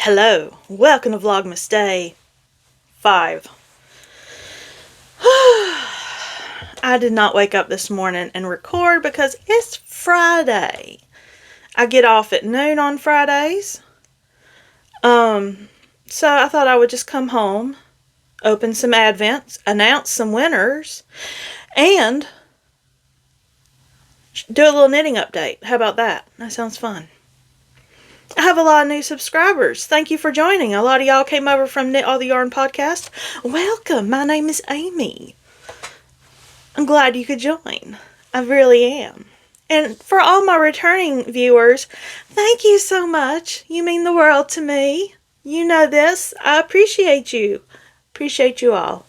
Hello, welcome to Vlogmas Day 5. I did not wake up this morning and record because it's Friday. I get off at noon on Fridays. So I thought I would just come home, open some advents, announce some winners, and do a little knitting update. How about that? That sounds fun. I have a lot of new subscribers. Thank you for joining. A lot of y'all came over from Knit All the Yarn podcast. Welcome. My name is Amy. I'm glad you could join. I really am. And for all my returning viewers, thank you so much. You mean the world to me. You know this. I appreciate you. Appreciate you all.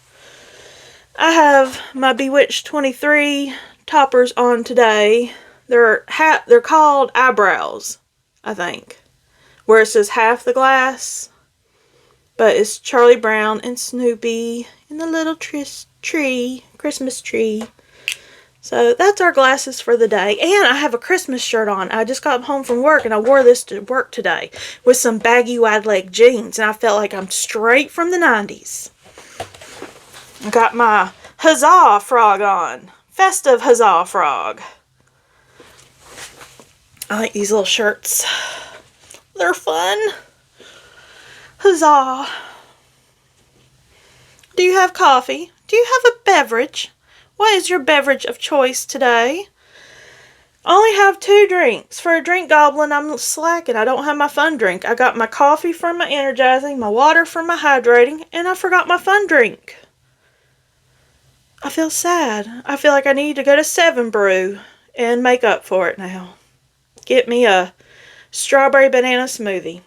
I have my Bewitched 23 toppers on today. They're called eyebrows, I think. Where it says half the glass. But it's Charlie Brown and Snoopy and the little tree, Christmas tree. So that's our glasses for the day. And I have a Christmas shirt on. I just got home from work and I wore this to work today with some baggy wide leg jeans. And I felt like I'm straight from the 90s. I got my Huzzah frog on. Festive Huzzah frog. I like these little shirts. They're fun. Huzzah. Do you have coffee? Do you have a beverage? What is your beverage of choice today? I only have 2 drinks. For a drink goblin, I'm slacking. I don't have my fun drink. I got my coffee for my energizing, my water for my hydrating, and I forgot my fun drink. I feel sad. I feel like I need to go to 7 Brew and make up for it now. Get me a strawberry banana smoothie.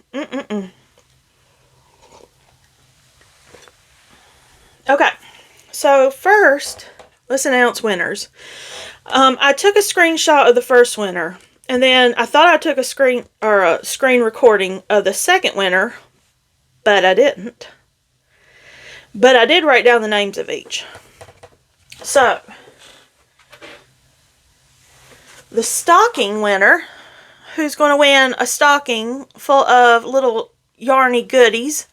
Okay, so first, let's announce winners. I took a screenshot of the first winner, and then I thought I took a screen recording of the second winner, but I didn't. But I did write down the names of each. So, the stocking winner, who's going to win a stocking full of little yarny goodies.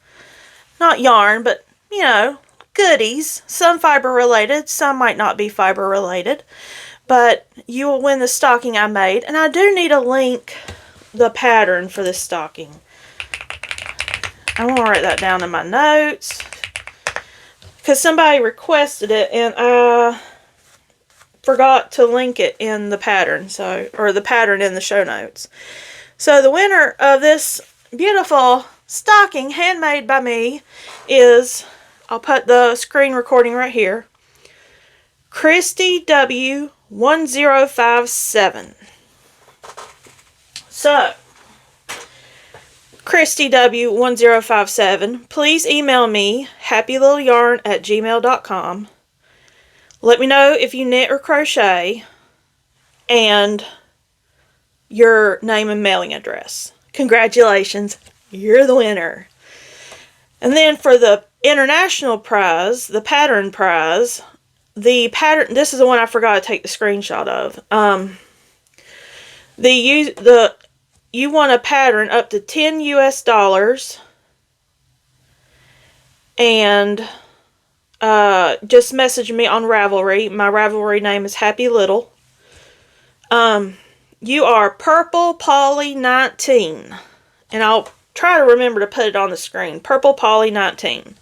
Not yarn, but, you know, goodies. Some fiber related, some might not be fiber related. But you will win the stocking I made. And I do need to link the pattern for this stocking. I want to write that down in my notes. Because somebody requested it and I forgot to link it in the pattern, or the pattern in the show notes. So the winner of this beautiful stocking handmade by me is, I'll put the screen recording right here, Christy W 1057. So Christy W 1057, please email me happylittleyarn@gmail.com. Let me know if you knit or crochet and your name and mailing address. Congratulations, you're the winner. And then for the international prize, the pattern prize, this is the one I forgot to take the screenshot of. You won a pattern up to $10 US, and just message me on Ravelry. My Ravelry name is Happy Little. You are Purple Polly 19. And I'll try to remember to put it on the screen. Purple Polly 19.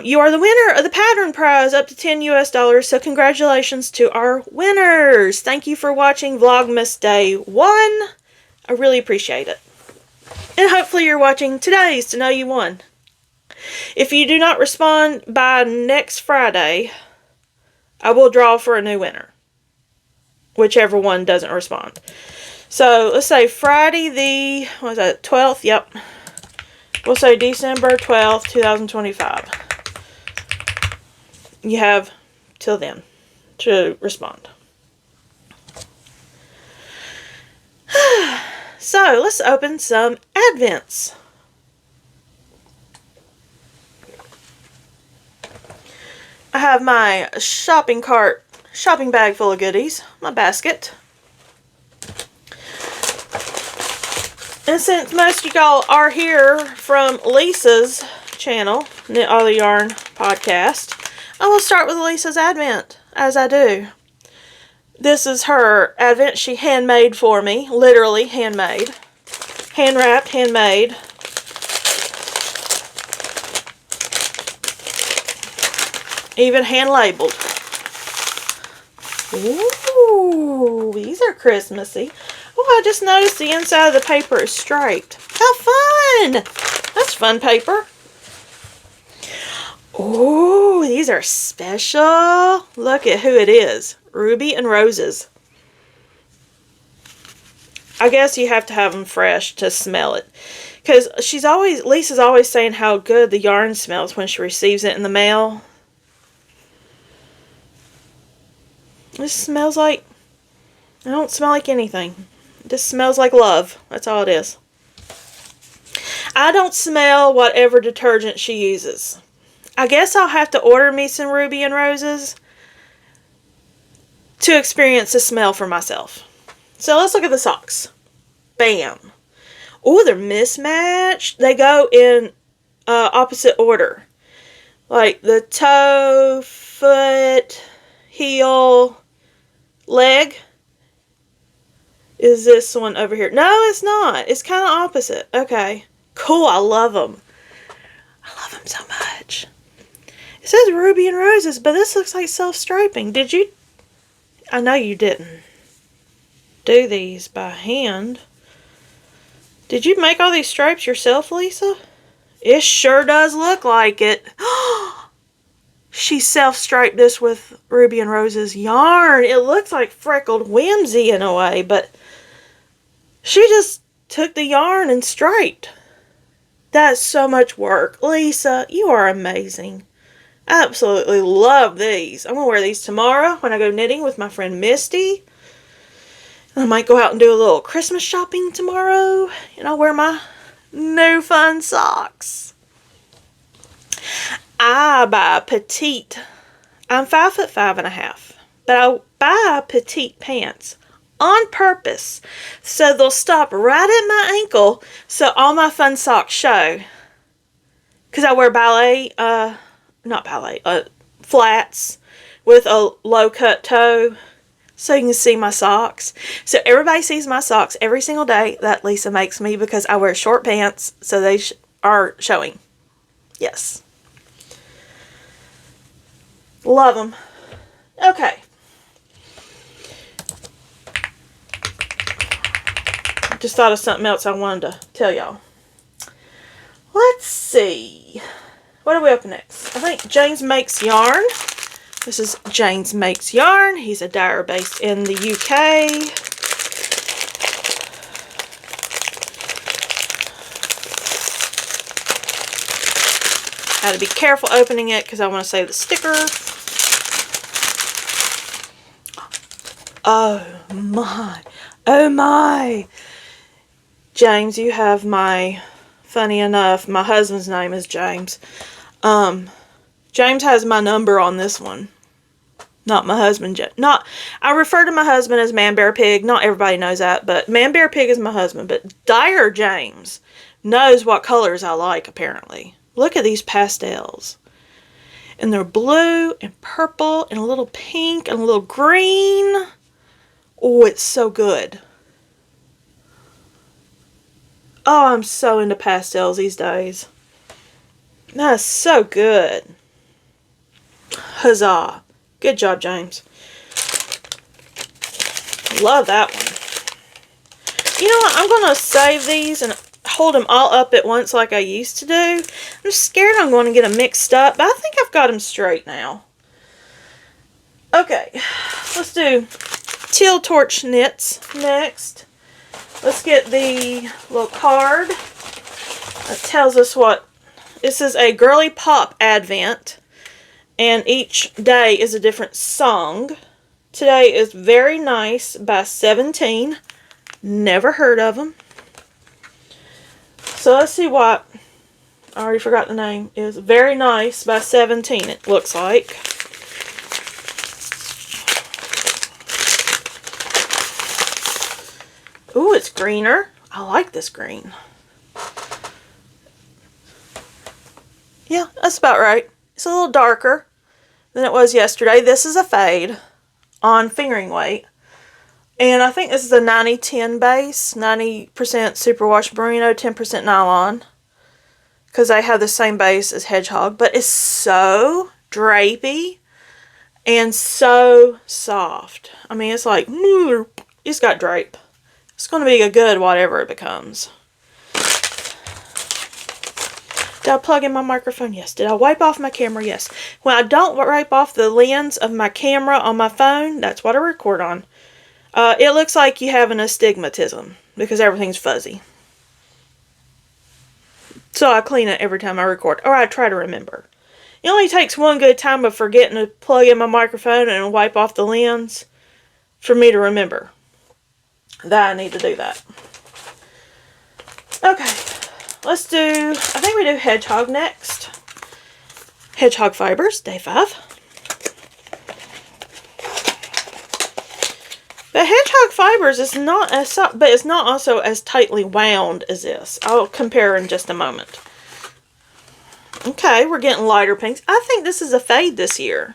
You are the winner of the pattern prize up to $10 US. So congratulations to our winners. Thank you for watching Vlogmas Day 1. I really appreciate it. And hopefully you're watching today's to know you won. If you do not respond by next Friday, I will draw for a new winner. Whichever one doesn't respond. So, let's say Friday the, 12th? Yep. We'll say December 12th, 2025. You have till then to respond. So, let's open some advents. I have my shopping bag full of goodies, my basket. And since most of y'all are here from Lisa's channel, Knit All the Yarn podcast, I will start with Lisa's Advent, as I do. This is her Advent she handmade for me. Literally handmade. Hand-wrapped, handmade. Even hand-labeled. Ooh, these are Christmassy. Oh, I just noticed the inside of the paper is striped. How fun! That's fun paper. Ooh, these are special. Look at who it is. Ruby and Roses. I guess you have to have them fresh to smell it. Because Lisa's always saying how good the yarn smells when she receives it in the mail. This smells like, I don't smell like anything. It just smells like love. That's all it is. I don't smell whatever detergent she uses. I guess I'll have to order me some Ruby and Roses to experience the smell for myself. So let's look at the socks. Bam. Oh, they're mismatched. They go in opposite order. Like the toe, foot, heel, leg is this one over here. No, it's not. It's kind of opposite. Okay. Cool. I love them. I love them so much. It says Ruby and Roses, but this looks like self-striping. Did you? I know you didn't do these by hand. Did you make all these stripes yourself, Lisa? It sure does look like it. She self-striped this with Ruby and Roses yarn. It looks like freckled whimsy in a way, but she just took the yarn and striped. That's so much work. Lisa, you are amazing. I absolutely love these. I'm going to wear these tomorrow when I go knitting with my friend Misty. I might go out and do a little Christmas shopping tomorrow. And I'll wear my new fun socks. I buy petite. I'm 5'5½", but I buy petite pants on purpose so they'll stop right at my ankle so all my fun socks show. Because I wear flats with a low cut toe so you can see my socks. So everybody sees my socks every single day that Lisa makes me because I wear short pants so they are showing. Yes. Love them. Okay. Just thought of something else I wanted to tell y'all. Let's see. What are we up next? I think James Makes Yarn. This is James Makes Yarn. He's a dyer based in the UK. I had to be careful opening it because I want to save the sticker. Oh my. Oh my. James, you have my, funny enough, my husband's name is James. James has my number on this one. Not my husband. I refer to my husband as Man Bear Pig. Not everybody knows that, but Man Bear Pig is my husband. But Dyer James knows what colors I like, apparently. Look at these pastels. And they're blue and purple and a little pink and a little green. Oh, it's so good. Oh, I'm so into pastels these days. That's so good. Huzzah. Good job, James. Love that one. You know what? I'm going to save these and hold them all up at once like I used to do. I'm scared I'm going to get them mixed up, but I think I've got them straight now. Okay. Let's do Teal Torch Knits next. Let's get the little card that tells us what. This is a Girly Pop Advent, and each day is a different song. Today is Very Nice by 17. Never heard of them. So let's see what, I already forgot the name, is Very Nice by 17, it looks like. Ooh, it's greener. I like this green. Yeah, that's about right. It's a little darker than it was yesterday. This is a fade on fingering weight. And I think this is a 90-10 base. 90% superwash merino, 10% nylon. Because I have the same base as Hedgehog. But it's so drapey and so soft. I mean, it's like, it's got drape. It's going to be a good whatever it becomes. Did I plug in my microphone? Yes. Did I wipe off my camera? Yes. When I don't wipe off the lens of my camera on my phone, that's what I record on. It looks like you have an astigmatism because everything's fuzzy. So I clean it every time I record, or I try to remember. It only takes one good time of forgetting to plug in my microphone and wipe off the lens for me to remember that I need to do that. Okay, let's do, I think we do Hedgehog next. Hedgehog Fibers, day 5. The Hedgehog Fibers is not as soft, but it's not also as tightly wound as this. I'll compare in just a moment. Okay, we're getting lighter pinks. I think this is a fade this year.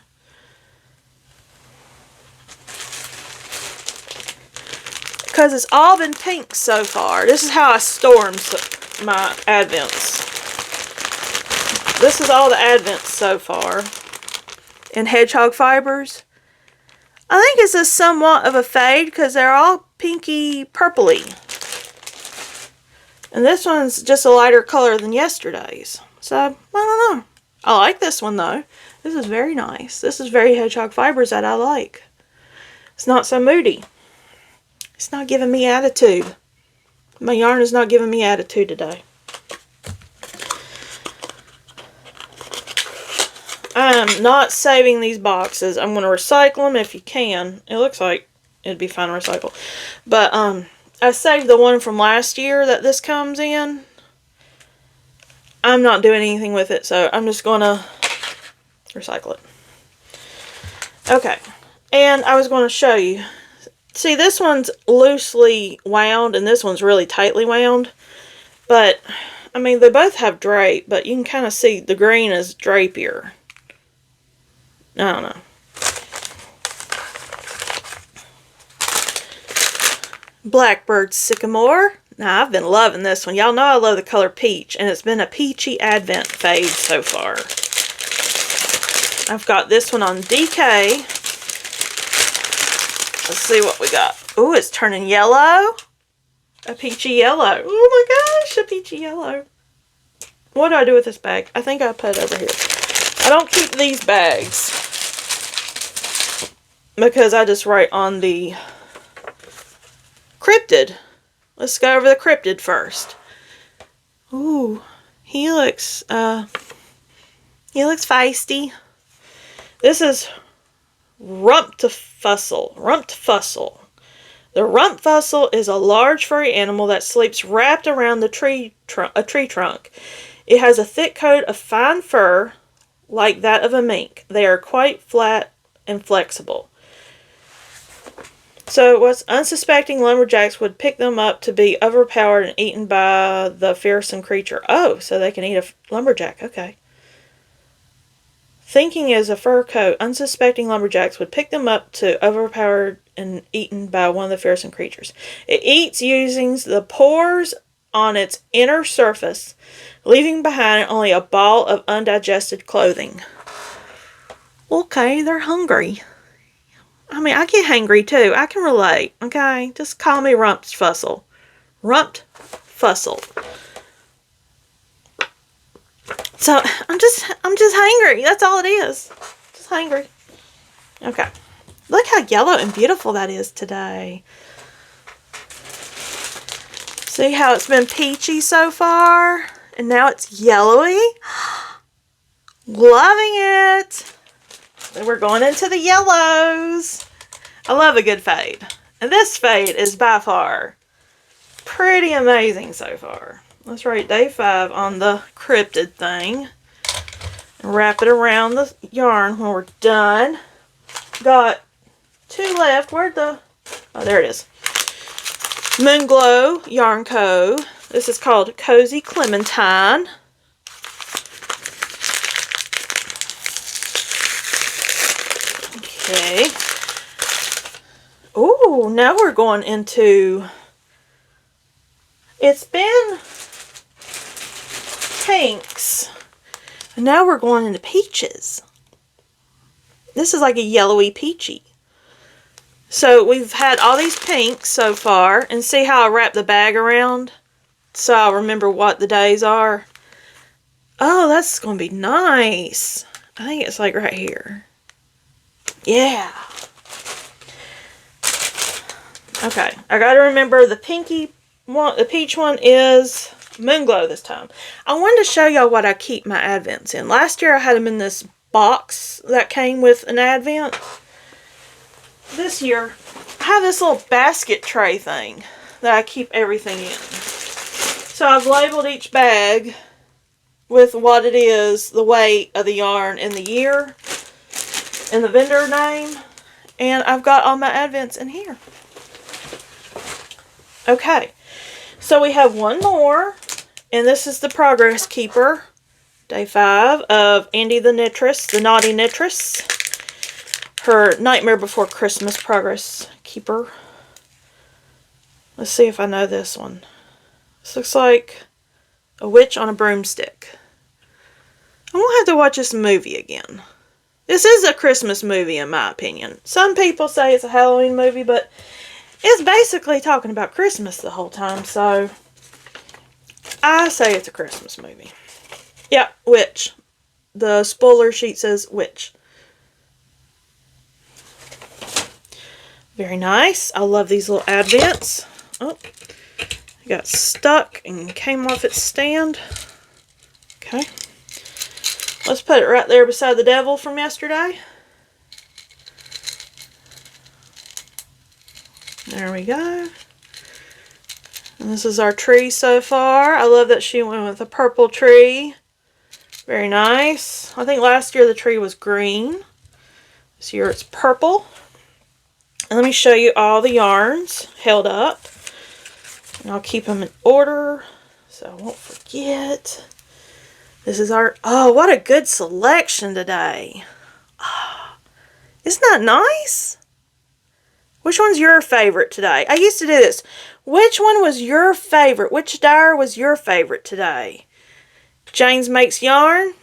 Because it's all been pink so far. This is how I storm my advents. This is all the advents so far. In Hedgehog Fibers. I think it's a somewhat of a fade because they're all pinky purpley. And this one's just a lighter color than yesterday's. So, I don't know. I like this one though. This is very nice. This is very Hedgehog Fibers that I like. It's not so moody. It's not giving me attitude. My yarn is not giving me attitude today. I'm not saving these boxes. I'm going to recycle them if you can. It looks like it'd be fine to recycle. But I saved the one from last year that this comes in. I'm not doing anything with it, so I'm just going to recycle it. Okay. And I was going to show you. See, this one's loosely wound, and this one's really tightly wound. But, I mean, they both have drape, but you can kind of see the green is drapier. I don't know. Blackbird Sycamore. Now, I've been loving this one. Y'all know I love the color peach, and it's been a peachy advent fade so far. I've got this one on DK. Let's see what we got. Ooh, it's turning yellow. A peachy yellow. Oh my gosh, a peachy yellow. What do I do with this bag? I think I put it over here. I don't keep these bags because I just write on the cryptid. Let's go over the cryptid first. Ooh, he looks feisty. This is Rumpfussel. Rumpfussel. The Rumpfussel is a large furry animal that sleeps wrapped around a tree trunk. It has a thick coat of fine fur like that of a mink. They are quite flat and flexible. So what's unsuspecting lumberjacks would pick them up to be overpowered and eaten by the fearsome creature. Oh, so they can eat a lumberjack. Okay. Thinking as a fur coat, unsuspecting lumberjacks would pick them up to overpowered and eaten by one of the fearsome creatures. It eats using the pores on its inner surface, leaving behind only a ball of undigested clothing. Okay, they're hungry. I mean, I get hangry too. I can relate. Okay, just call me Rumpfussel. Rumpfussel. So I'm just hangry. That's all it is. Just hangry. Okay. Look how yellow and beautiful that is today. See how it's been peachy so far? And now it's yellowy? Loving it. And we're going into the yellows. I love a good fade. And this fade is by far pretty amazing so far. Let's write day 5 on the cryptid thing. And wrap it around the yarn when we're done. Got 2 left. Where'd the... Oh, there it is. Moonglow Yarn Co. This is called Cozy Clementine. Okay. Ooh, now we're going into... It's been pinks. And now we're going into peaches. This is like a yellowy peachy. So we've had all these pinks so far. And see how I wrap the bag around? So I'll remember what the days are. Oh, that's going to be nice. I think it's like right here. Yeah. Okay. I got to remember the pinky one. The peach one is Moonglow this time. I wanted to show y'all what I keep my Advents in. Last year I had them in this box that came with an Advent. This year I have this little basket tray thing that I keep everything in. So I've labeled each bag with what it is, the weight of the yarn and the year and the vendor name. And I've got all my Advents in here. Okay. So we have one more. And this is the Progress Keeper. Day 5 of Andi the Knitress, the Knotty Knittress. Her Nightmare Before Christmas Progress Keeper. Let's see if I know this one. This looks like a witch on a broomstick. I'm going to have to watch this movie again. This is a Christmas movie in my opinion. Some people say it's a Halloween movie, but it's basically talking about Christmas the whole time, so I say it's a Christmas movie. Yeah, witch. The spoiler sheet says witch. Very nice. I love these little Advents. Oh, it got stuck and came off its stand. Okay. Let's put it right there beside the devil from yesterday. There we go. And this is our tree so far. I love that she went with a purple tree. Very nice. I think last year the tree was green. This year it's purple. And let me show you all the yarns held up. And I'll keep them in order so I won't forget. This is our... Oh, what a good selection today. Oh, isn't that nice? Which one's your favorite today? I used to do this. Which one was your favorite? Which dyer was your favorite today? Jane's Makes Yarn.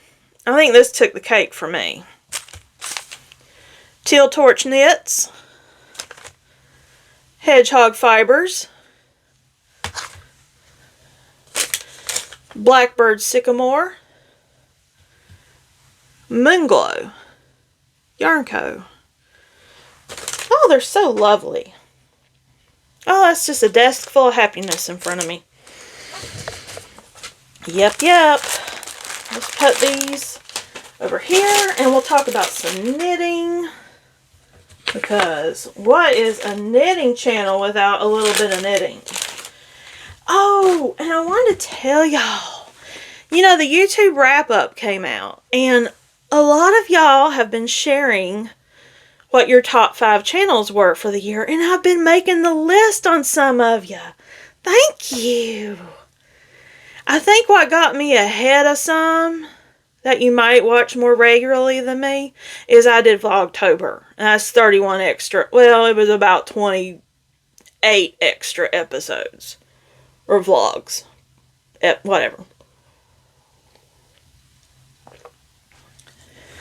I think this took the cake for me. Teal Torch Knits. Hedgehog Fibers. Blackbird Sycamore. Moonglow Yarn Co. Oh, they're so lovely. Oh, that's just a desk full of happiness in front of me. Yep. Let's put these over here and we'll talk about some knitting. Because what is a knitting channel without a little bit of knitting? Oh, and I wanted to tell y'all, you know, the YouTube wrap-up came out and a lot of y'all have been sharing what your top 5 channels were for the year, and I've been making the list on some of you. Thank you. I think what got me ahead of some that you might watch more regularly than me is I did Vlogtober, and that's 31 extra. Well, it was about 28 extra episodes or vlogs, whatever.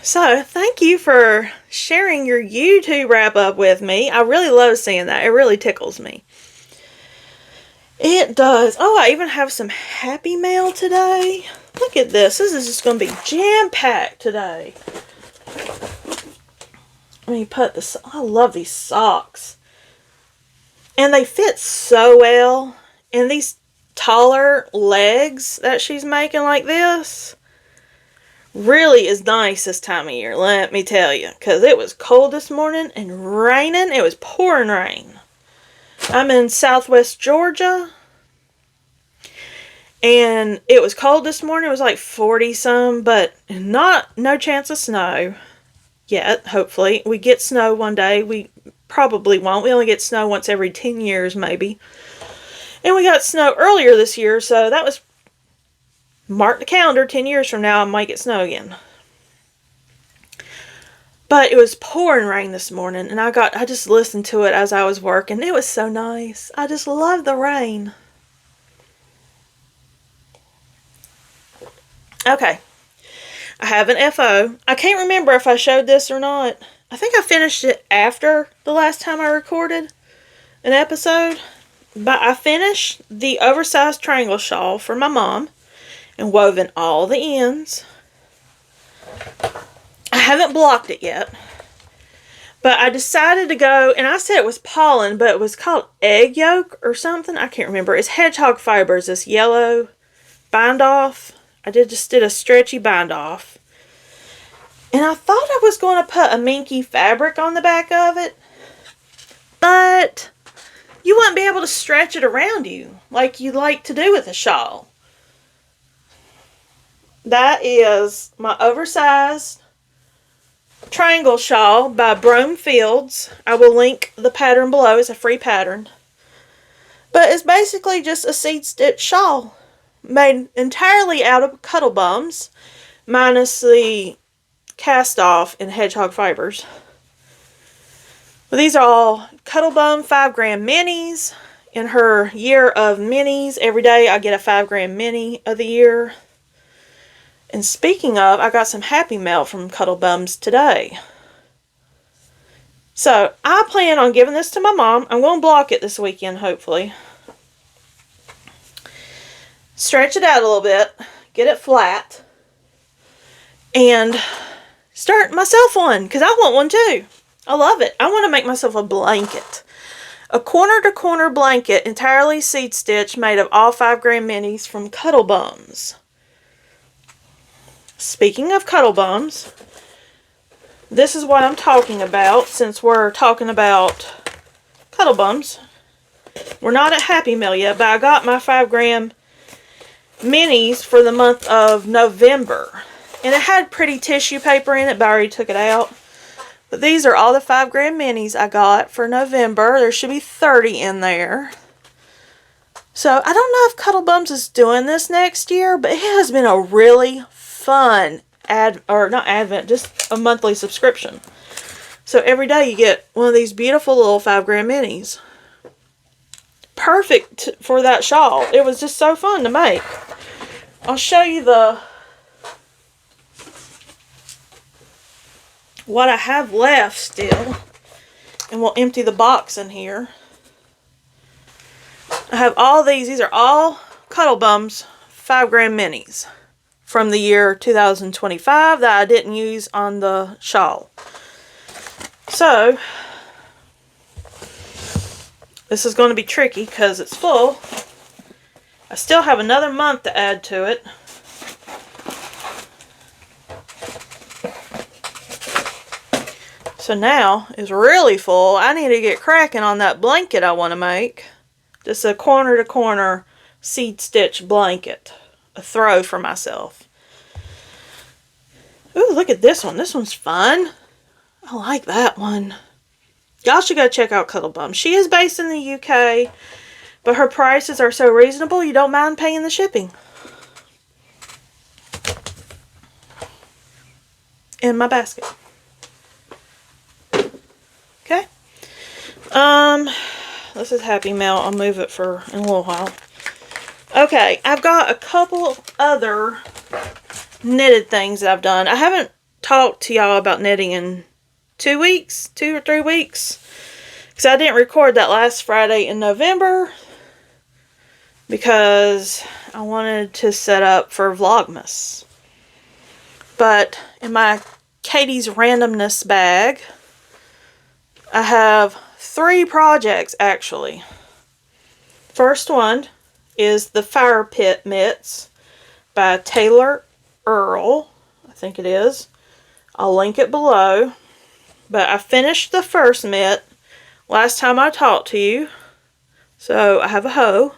So, thank you for sharing your YouTube wrap-up with me. I really love seeing that. It really tickles me. It does. Oh, I even have some happy mail today. Look at this. This is just going to be jam-packed today. Let me put this... I love these socks. And they fit so well. And these taller legs that she's making like this really is nice this time of year, let me tell you. Because it was cold this morning and raining. It was pouring rain. I'm in southwest Georgia. And it was cold this morning. It was like 40 some, but no chance of snow yet, hopefully. We get snow one day. We probably won't. We only get snow once every 10 years maybe. And we got snow earlier this year, so that was, mark the calendar, 10 years from now I might get snow again. But it was pouring rain this morning, and I just listened to it as I was working. It was so nice. I just love the rain. Okay. I have an FO. I can't remember if I showed this or not. I think I finished it after the last time I recorded an episode. But I finished the oversized triangle shawl for my mom and woven all the ends. I haven't blocked it yet. But I decided to go, and I said it was pollen, but it was called egg yolk or something. I can't remember. It's Hedgehog Fibers, this yellow bind off. I just did a stretchy bind off. And I thought I was going to put a minky fabric on the back of it. But you wouldn't be able to stretch it around you like you like to do with a shawl. That is my oversized triangle shawl by Brome Fields. I will link the pattern below. It's a free pattern. But it's basically just a seed stitch shawl made entirely out of Cuddlebums, minus the cast off in Hedgehog Fibers. But these are all Cuddlebum 5-gram minis. In her year of minis, every day I get a 5-gram mini of the year. And speaking of, I got some Happy Mail from Cuddlebums today. So, I plan on giving this to my mom. I'm going to block it this weekend, hopefully. Stretch it out a little bit. Get it flat. And start myself one, because I want one too. I love it. I want to make myself a blanket. A corner-to-corner blanket, entirely seed stitch, made of all 5-gram minis from Cuddlebums. Speaking of Cuddlebums, this is what I'm talking about, since we're talking about Cuddlebums. We're not at Happy Mail yet, but I got my 5-gram minis for the month of November. And it had pretty tissue paper in it, but I already took it out. But these are all the 5-gram minis I got for November. There should be 30 in there. So, I don't know if Cuddlebums is doing this next year, but it has been a really fun, just a monthly subscription. So, every day you get one of these beautiful little 5-gram minis. Perfect for that shawl. It was just so fun to make. I'll show you what I have left still, and we'll empty the box in here. I have all these are all Cuddlebums 5-gram minis from the year 2025 that I didn't use on the shawl. So, this is going to be tricky because it's full. I still have another month to add to it. So now it's really full. I need to get cracking on that blanket I want to make. Just a corner-to-corner seed stitch blanket. A throw for myself. Ooh, look at this one. This one's fun. I like that one. Y'all should go check out Cuddlebums. She is based in the UK, but her prices are so reasonable you don't mind paying the shipping. In my basket. Okay. This is Happy Mail. I'll move it for in a little while. Okay, I've got a couple other knitted things that I've done. I haven't talked to y'all about knitting in 2 or 3 weeks. Because I didn't record that last Friday in November. Because I wanted to set up for Vlogmas. But in my Katie's Randomness bag, I have 3 projects actually. First one is the Fire Pit Mitts by Taylor Earl. I think it is. I'll link it below. But I finished the first mitt last time I talked to you. So I have a hoe.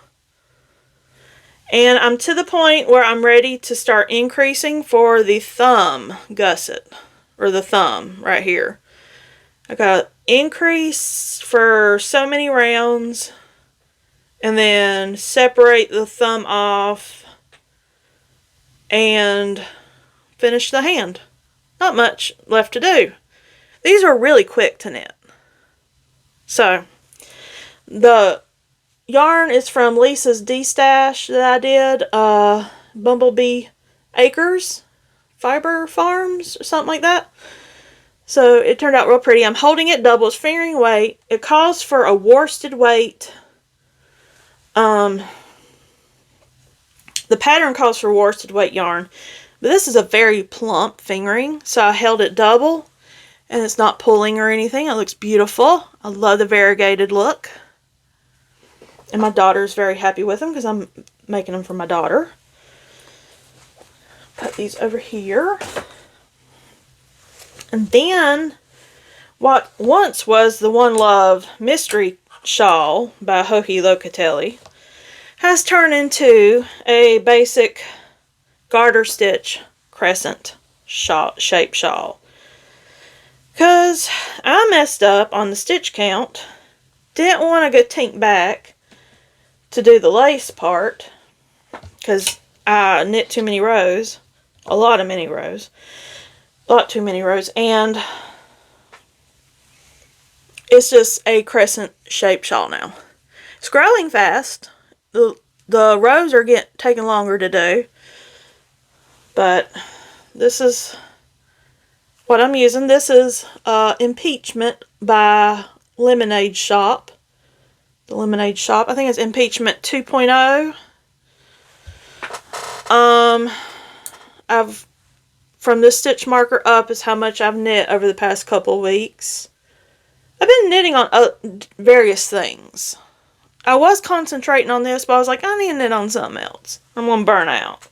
And I'm to the point where I'm ready to start increasing for the thumb gusset. Or the thumb right here. I got increase for so many rounds. and then separate the thumb off and finish the hand. Not much left to do. These are really quick to knit. So, the yarn is from Lisa's D-Stash that I did, Bumblebee Acres, Fiber Farms, or something like that. So, it turned out real pretty. I'm holding it double. It's fingering weight. It calls for a worsted weight. The pattern calls for worsted weight yarn. But this is a very plump fingering, so I held it double. And it's not pulling or anything. It looks beautiful. I love the variegated look. And my daughter's very happy with them because I'm making them for my daughter. Put these over here. And then, what once was the One Love Mystery Shawl by Joelle Locatelli has turned into a basic garter stitch crescent shape shawl. Because I messed up on the stitch count. Didn't want to go tink back to do the lace part. Because I knit too many rows. A lot of many rows. A lot too many rows. And it's just a crescent shaped shawl now. It's growing fast. The rows are taking longer to do. But this is what I'm using. This is Impeachment by Lemonade Shop. The Lemonade Shop. I think it's Impeachment 2.0. From this stitch marker up is how much I've knit over the past couple weeks. I've been knitting on various things. I was concentrating on this, but I was like, I need to knit on something else. I'm going to burn out.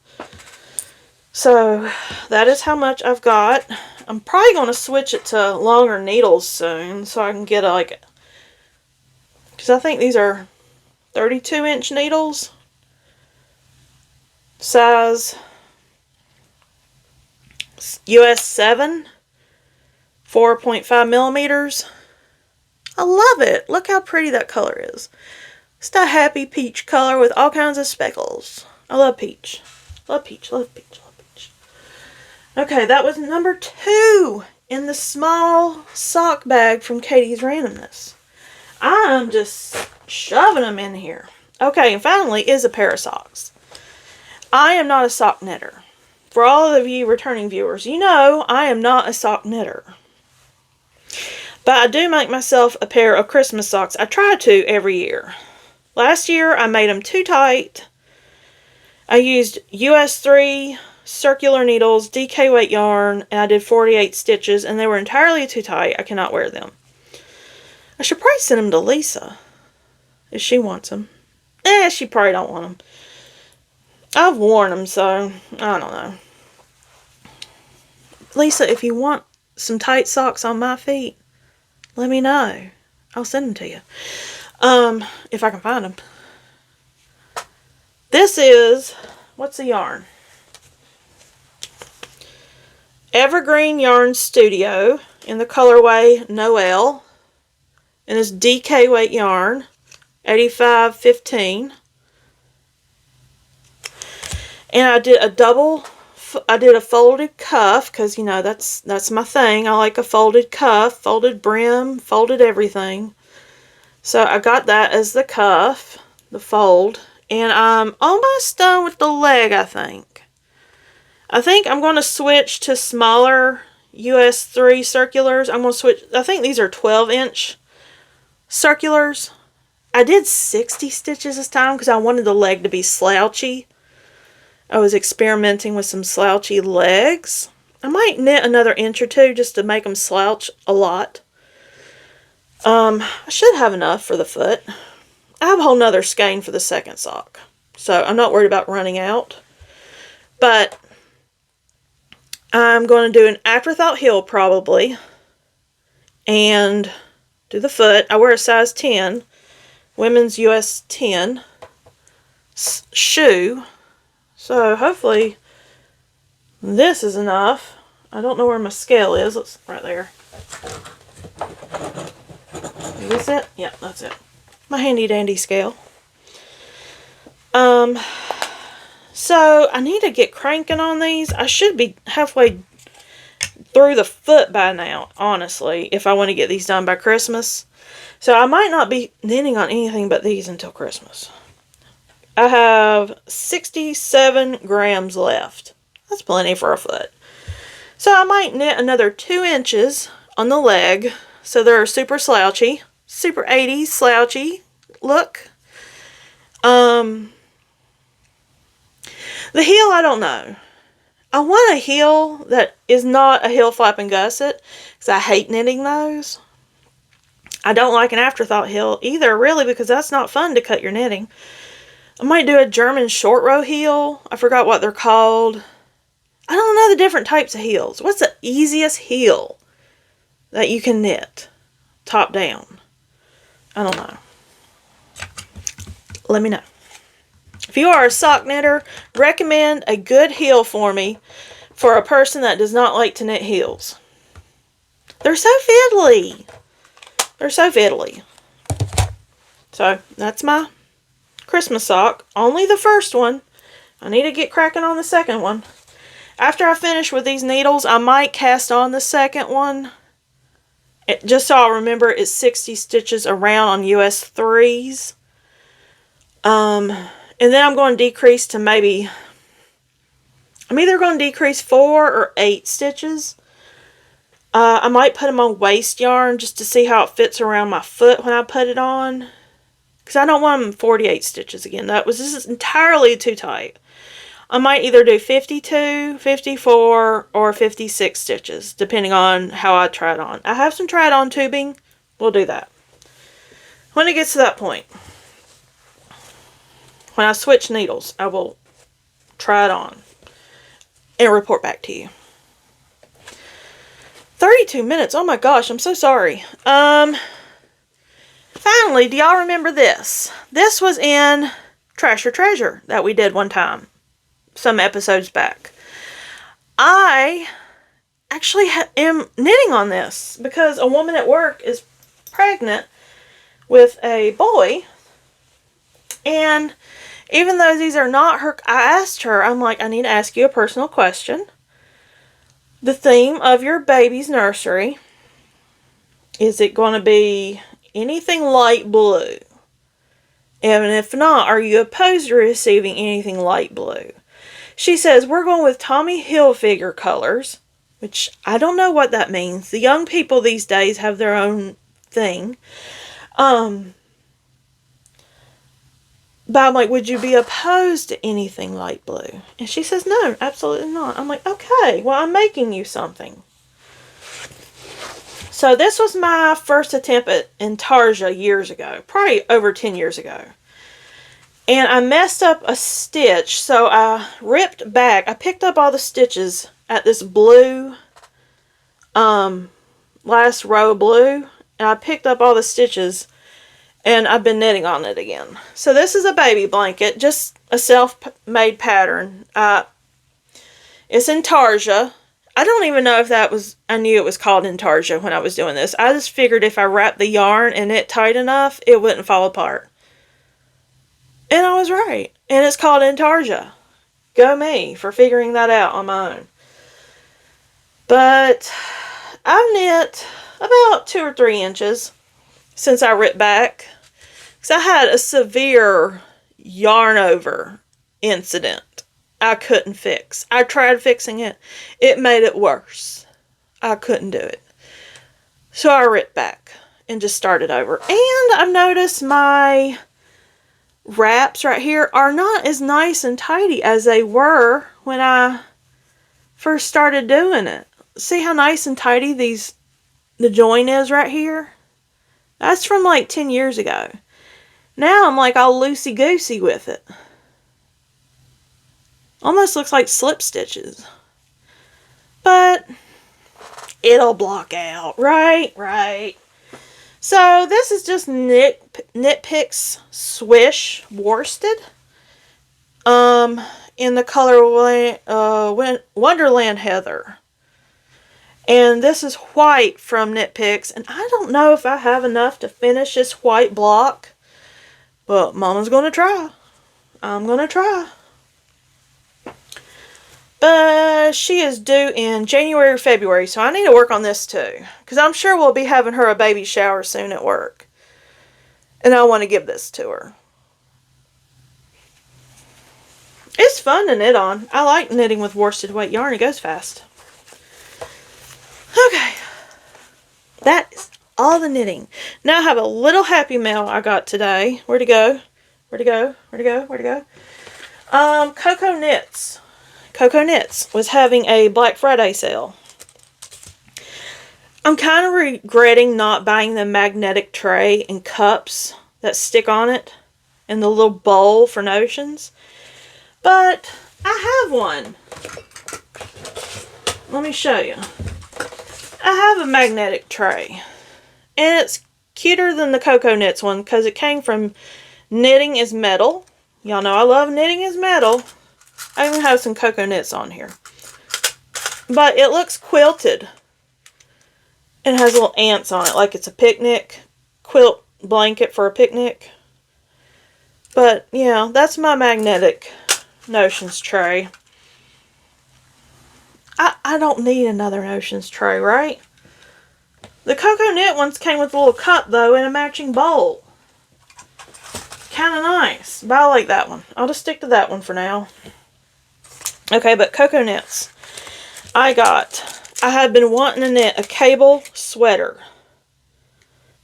So, that is how much I've got. I'm probably going to switch it to longer needles soon, so I can get because I think these are 32-inch needles. Size US 7, 4.5 millimeters. I love it. Look how pretty that color is. It's a happy peach color with all kinds of speckles. I love peach. Love peach, love peach, love peach. Okay, that was number 2 in the small sock bag from Katie's Randomness. I'm just shoving them in here. Okay, and finally is a pair of socks. I am not a sock knitter. For all of you returning viewers, you know I am not a sock knitter. But I do make myself a pair of Christmas socks. I try to every year. Last year I made them too tight. I used US 3 circular needles, DK weight yarn, and I did 48 stitches, and they were entirely too tight. I cannot wear them. I should probably send them to Lisa if she wants them. She probably don't want them. I've worn them, so I don't know. Lisa, if you want some tight socks on my feet, let me know. I'll send them to you. If I can find them. This is, what's the yarn? Evergreen Yarn Studio in the colorway Noel. And it's DK weight yarn, 85-15. And I did a folded cuff, because, you know, that's my thing. I like a folded cuff, folded brim, folded everything. So I got that as the cuff, the fold. And I'm almost done with the leg, I think. I think I'm going to switch to smaller US 3 circulars. I'm going to switch, I think these are 12-inch circulars. I did 60 stitches this time because I wanted the leg to be slouchy. I was experimenting with some slouchy legs. I might knit another inch or two just to make them slouch a lot. I should have enough for the foot. I have a whole nother skein for the second sock, so I'm not worried about running out. But I'm going to do an afterthought heel probably, and do the foot. I wear a size 10, women's US 10 shoe. So hopefully this is enough. I don't know where my scale is. It's right there. Is this it? Yep, that's it. My handy dandy scale. Um, so I need to get cranking on these. I should be halfway through the foot by now, honestly, if I want to get these done by Christmas. So I might not be knitting on anything but these until Christmas. I have 67 grams left. That's plenty for a foot. So I might knit another 2 inches on the leg. So they're super slouchy. Super 80s slouchy look. The heel, I don't know. I want a heel that is not a heel flap and gusset, because I hate knitting those. I don't like an afterthought heel either, really, because that's not fun to cut your knitting. I might do a German short row heel. I forgot what they're called. I don't know the different types of heels. What's the easiest heel that you can knit? Top down. I don't know. Let me know. If you are a sock knitter, recommend a good heel for me for a person that does not like to knit heels. They're so fiddly. They're so fiddly. So, that's my Christmas sock. Only the first one. I need to get cracking on the second one. After I finish with these needles, I might cast on the second one. Just so I'll remember, it's 60 stitches around on US 3s. And then I'm going to decrease to maybe, I'm either going to decrease 4 or 8 stitches. I might put them on waist yarn just to see how it fits around my foot when I put it on. Because I don't want them 48 stitches again. This is entirely too tight. I might either do 52, 54, or 56 stitches, depending on how I try it on. I have some try it on tubing. We'll do that. When it gets to that point. When I switch needles, I will try it on and report back to you. 32 minutes. Oh my gosh, I'm so sorry. Finally, do y'all remember this? This was in Trash or Treasure that we did one time, some episodes back. I actually am knitting on this because a woman at work is pregnant with a boy, and even though these are not her, I asked her, I'm like, I need to ask you a personal question. The theme of your baby's nursery, is it going to be anything light blue? And if not, are you opposed to receiving anything light blue? She says, we're going with Tommy Hilfiger colors, which I don't know what that means. The young people these days have their own thing. But I'm like, would you be opposed to anything light blue? And she says, no, absolutely not. I'm like, okay, well, I'm making you something. So this was my first attempt at Intarsia years ago. Probably over 10 years ago. And I messed up a stitch, so I ripped back. I picked up all the stitches at this blue, last row blue. And I picked up all the stitches. And I've been knitting on it again. So this is a baby blanket, just a self-made pattern. It's Intarsia. I don't even know if that was, I knew it was called Intarsia when I was doing this. I just figured if I wrapped the yarn and knit tight enough, it wouldn't fall apart. And I was right. And it's called Intarsia. Go me for figuring that out on my own. But I've knit about 2 or 3 inches since I ripped back. Because I had a severe yarn over incident I couldn't fix. I tried fixing it. It made it worse. I couldn't do it. So I ripped back and just started over. And I've noticed my wraps right here are not as nice and tidy as they were when I first started doing it. See how nice and tidy the join is right here? That's from like 10 years ago. Now I'm like all loosey-goosey with it. Almost looks like slip stitches. But it'll block out. Right, right. So this is just Knit Picks Swish Worsted. In the color Wonderland Heather. And this is white from Knit Picks. And I don't know if I have enough to finish this white block. But Mama's going to try. I'm going to try. But she is due in January or February, so I need to work on this too. Because I'm sure we'll be having her a baby shower soon at work. And I want to give this to her. It's fun to knit on. I like knitting with worsted weight yarn. It goes fast. Okay. That is all the knitting. Now I have a little happy mail I got today. Where'd it go? Where'd it go? Where'd it go? Where'd it go? Cocoknits. Cocoknits was having a Black Friday sale. I'm kind of regretting not buying the magnetic tray and cups that stick on it and the little bowl for notions. But I have one. Let me show you. I have a magnetic tray. And it's cuter than the Cocoknits one because it came from Knitting is Metal. Y'all know I love Knitting is Metal. I even have some Cocoknits on here. But it looks quilted. It has little ants on it, like it's a picnic quilt blanket for a picnic. But, yeah, that's my magnetic notions tray. I don't need another notions tray, right? The Cocoknit ones came with a little cup, though, and a matching bowl. Kind of nice. But I like that one. I'll just stick to that one for now. Okay, but Cocoknits. I had been wanting to knit a cable sweater.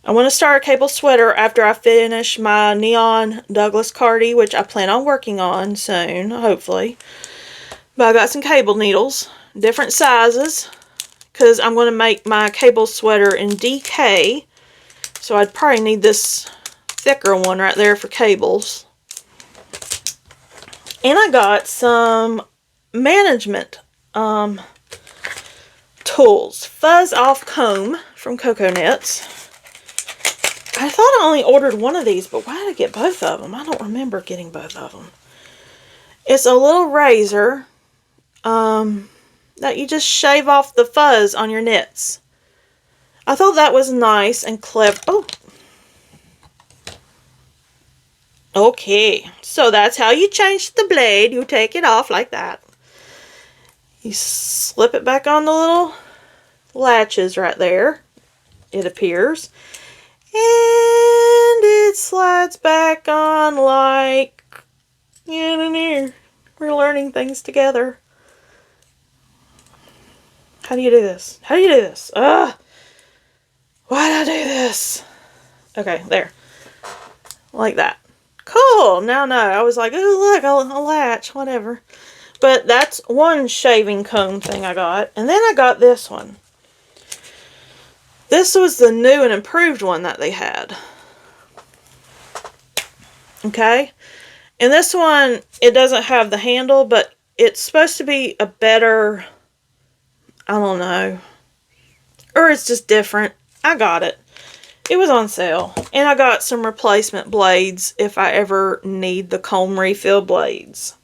I want to start a cable sweater after I finish my neon Douglas Cardi, which I plan on working on soon, hopefully. But I got some cable needles, different sizes, because I'm going to make my cable sweater in DK. So I'd probably need this thicker one right there for cables. And I got some management tools. Fuzz Off Comb from Cocoknits. I thought I only ordered one of these, but why did I get both of them? I don't remember getting both of them. It's a little razor that you just shave off the fuzz on your knits. I thought that was nice and clever. Oh. Okay, so that's how you change the blade. You take it off like that. You slip it back on the little latches right there, it appears. And it slides back on like, we're learning things together. How do you do this? How do you do this? Why did I do this? Okay, there. Like that. Cool. Now, no. I was like, oh, look, a latch, whatever. But that's one shaving comb thing I got. And then I got this one. This was the new and improved one that they had. Okay. And this one, it doesn't have the handle, but it's supposed to be a better, I don't know. Or it's just different. I got it. It was on sale. And I got some replacement blades if I ever need the comb refill blades.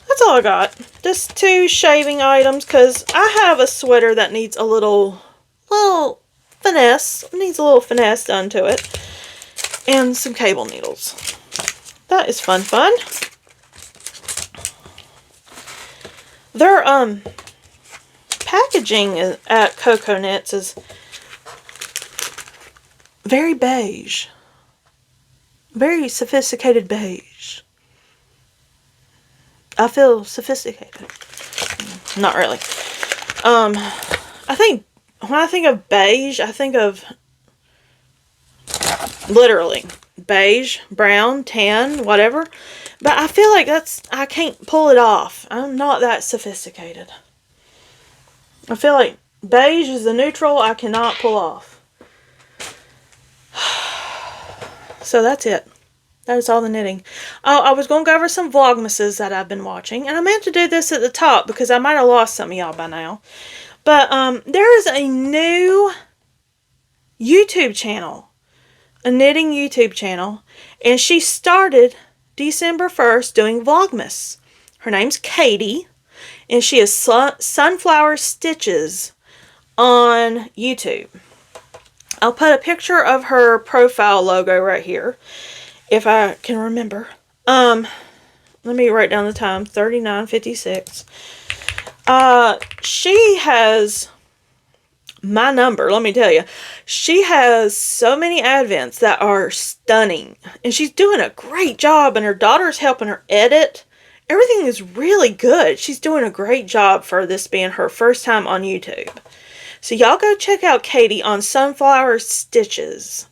That's all I got. Just 2 shaving items because I have a sweater that needs a little finesse. Needs a little finesse done to it. And some cable needles. That is fun. Their packaging at Cocoknits is very beige. Very sophisticated beige. I feel sophisticated. Not really. I think when I think of beige, I think of literally beige, brown, tan, whatever. But I feel like I can't pull it off. I'm not that sophisticated. I feel like beige is the neutral I cannot pull off. So that's it. That is all the knitting. Oh, I was going to go over some Vlogmases that I've been watching. And I meant to do this at the top because I might have lost some of y'all by now. But there is a new YouTube channel. A knitting YouTube channel. And she started December 1st doing Vlogmas. Her name's Katie. And she is Sunflower Stitches on YouTube. I'll put a picture of her profile logo right here. If I can remember. Let me write down the time. 39:56. She has my number, let me tell you. She has so many advents that are stunning. And she's doing a great job, and her daughter's helping her edit. Everything is really good. She's doing a great job for this being her first time on YouTube. So y'all go check out Katie on Sunflower Stitches.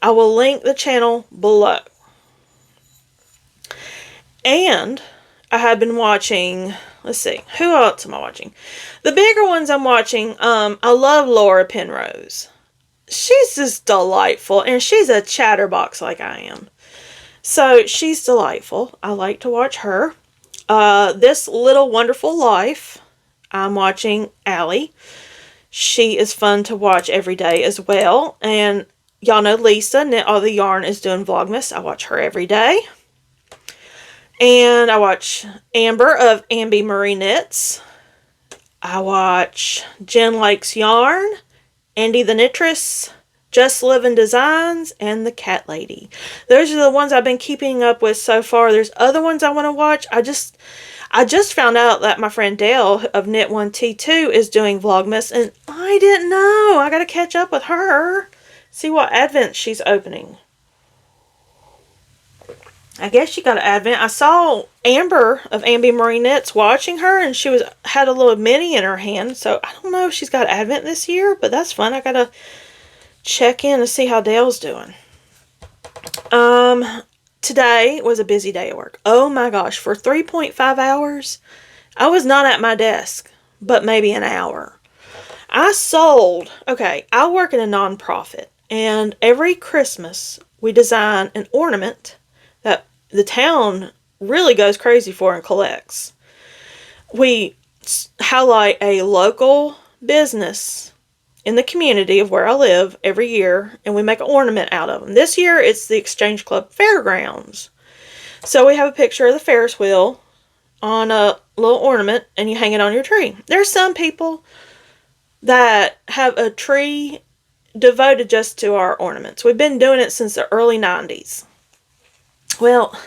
I will link the channel below. And I have been watching, let's see, who else am I watching? The bigger ones I'm watching, I love Laura Penrose. She's just delightful, and she's a chatterbox like I am. So she's delightful. I like to watch her. This Little Wonderful Life, I'm watching Allie. She is fun to watch every day as well. And y'all know Lisa, Knit All the Yarn, is doing Vlogmas. I watch her every day. And I watch Amber of Ambymarieknits. I watch Jennlikesyarn, Andi the Knitress, Justlivin Designs, and the CATT Lady. Those are the ones I've been keeping up with so far. There's other ones I want to watch. I just found out that my friend Dale of Knit1T2 is doing Vlogmas, and I didn't know. I got to catch up with her. See what advent she's opening. I guess she got an advent. I saw Amber of Ambymarieknits watching her, and she had a little mini in her hand. So I don't know if she's got advent this year, but that's fun. I gotta check in to see how Dale's doing. Today was a busy day at work. Oh my gosh, for 3.5 hours, I was not at my desk, but maybe an hour. I work in a nonprofit, and every Christmas we design an ornament that the town really goes crazy for and collects. We highlight a local business in the community of where I live every year, and we make an ornament out of them. This year it's the Exchange Club Fairgrounds. So we have a picture of the Ferris wheel on a little ornament, and you hang it on your tree. There's some people that have a tree devoted just to our ornaments. We've been doing it since the early 90s. Well,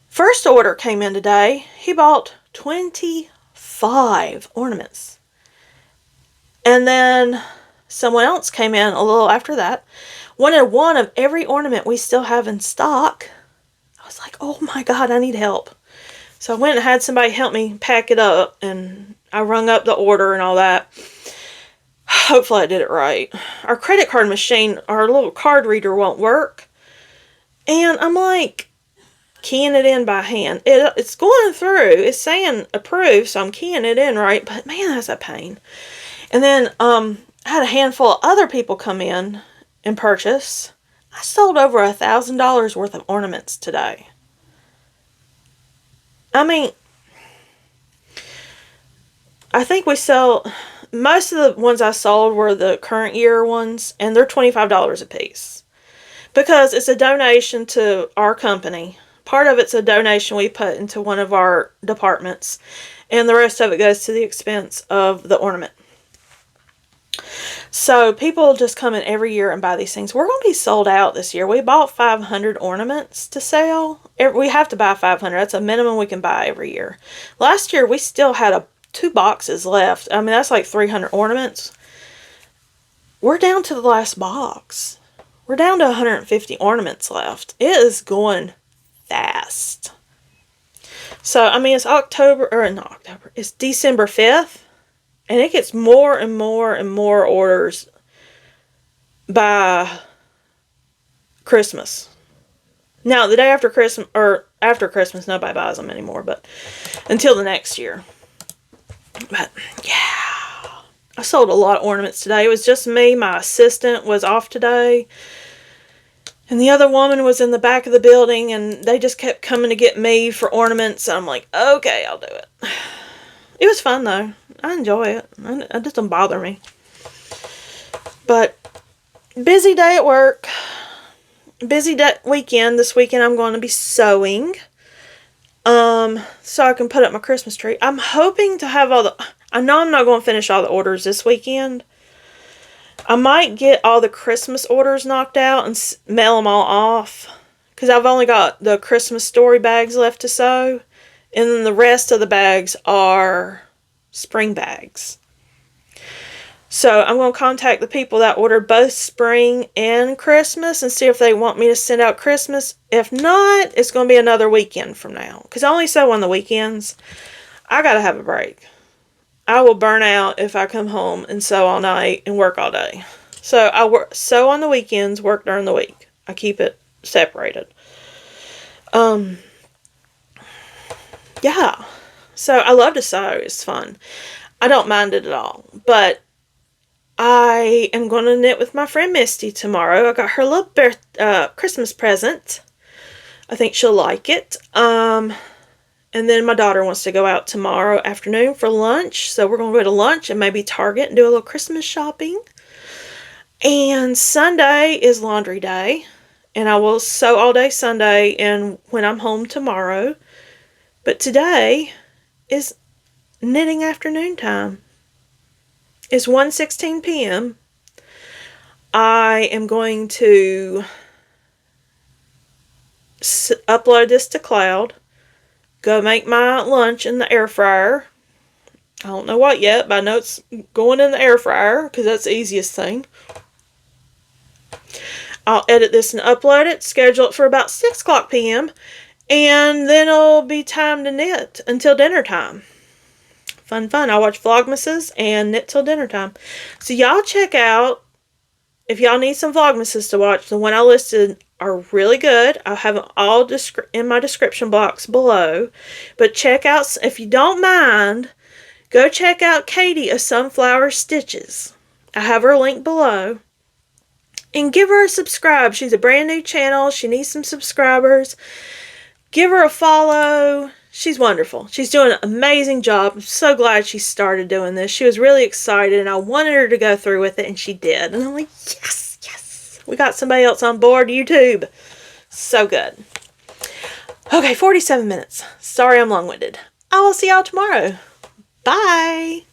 first order came in today. He bought 25 ornaments. And then someone else came in a little after that. Wanted one of every ornament we still have in stock. I was like, oh my God, I need help. So I went and had somebody help me pack it up, and I rung up the order and all that. Hopefully I did it right. Our credit card machine, our little card reader won't work. And I'm like keying it in by hand. It's going through. It's saying approved, so I'm keying it in right. But man, that's a pain. And then I had a handful of other people come in and purchase. I sold over $1,000 worth of ornaments today. I mean, I think we sell, most of the ones I sold were the current year ones, and they're $25 a piece. Because it's a donation to our company. Part of it's a donation we put into one of our departments, and the rest of it goes to the expense of the ornament. So people just come in every year and buy these things. We're going to be sold out this year. We bought 500 ornaments to sell. We have to buy 500. That's a minimum we can buy every year. Last year we still had 2 boxes left. I mean, that's like 300 ornaments. We're down to the last box. We're down to 150 ornaments left. It is going fast. So, I mean, it's it's December 5th. And it gets more and more and more orders by Christmas. Now, the day after Christmas, or after Christmas, nobody buys them anymore, but until the next year. But, yeah. I sold a lot of ornaments today. It was just me. My assistant was off today. And the other woman was in the back of the building, and they just kept coming to get me for ornaments. And I'm like, okay, I'll do it. It was fun, though. I enjoy it. It doesn't bother me. But, busy day at work. Busy weekend. This weekend I'm going to be sewing. So I can put up my Christmas tree. I'm hoping to have I know I'm not going to finish all the orders this weekend. I might get all the Christmas orders knocked out and mail them all off. because I've only got the Christmas story bags left to sew, and then the rest of the bags are spring bags. So I'm going to contact the people that ordered both spring and Christmas and see if they want me to send out Christmas. If not, it's going to be another weekend from now, because I only sew on the weekends. I got to have a break. I will burn out if I come home and sew all night and work all day. So I sew on the weekends, work during the week. I keep it separated. Yeah. So I love to sew. It's fun. I don't mind it at all. But I am going to knit with my friend Misty tomorrow. I got her little Christmas present. I think she'll like it. And then my daughter wants to go out tomorrow afternoon for lunch. So we're going to go to lunch and maybe Target and do a little Christmas shopping. And Sunday is laundry day. And I will sew all day Sunday and when I'm home tomorrow. But today is knitting afternoon time. It's 1:16 p.m. I am going to upload this to Cloud. Go make my lunch in the air fryer. I don't know what yet, but I know it's going in the air fryer because that's the easiest thing. I'll edit this and upload it, schedule it for about 6 o'clock p.m. And then it'll be time to knit until dinner time. Fun, fun. I watch Vlogmases and knit till dinner time. So y'all check out, if y'all need some Vlogmases to watch, the one I listed are really good. I'll have them all in my description box below. But check out, if you don't mind, go check out Katie of Sunflower Stitches. I have her link below. And give her a subscribe. She's a brand new channel. She needs some subscribers. Give her a follow. She's wonderful. She's doing an amazing job. I'm so glad she started doing this. She was really excited and I wanted her to go through with it and she did. And I'm like, yes, yes. We got somebody else on board YouTube. So good. Okay, 47 minutes. Sorry I'm long-winded. I will see y'all tomorrow. Bye.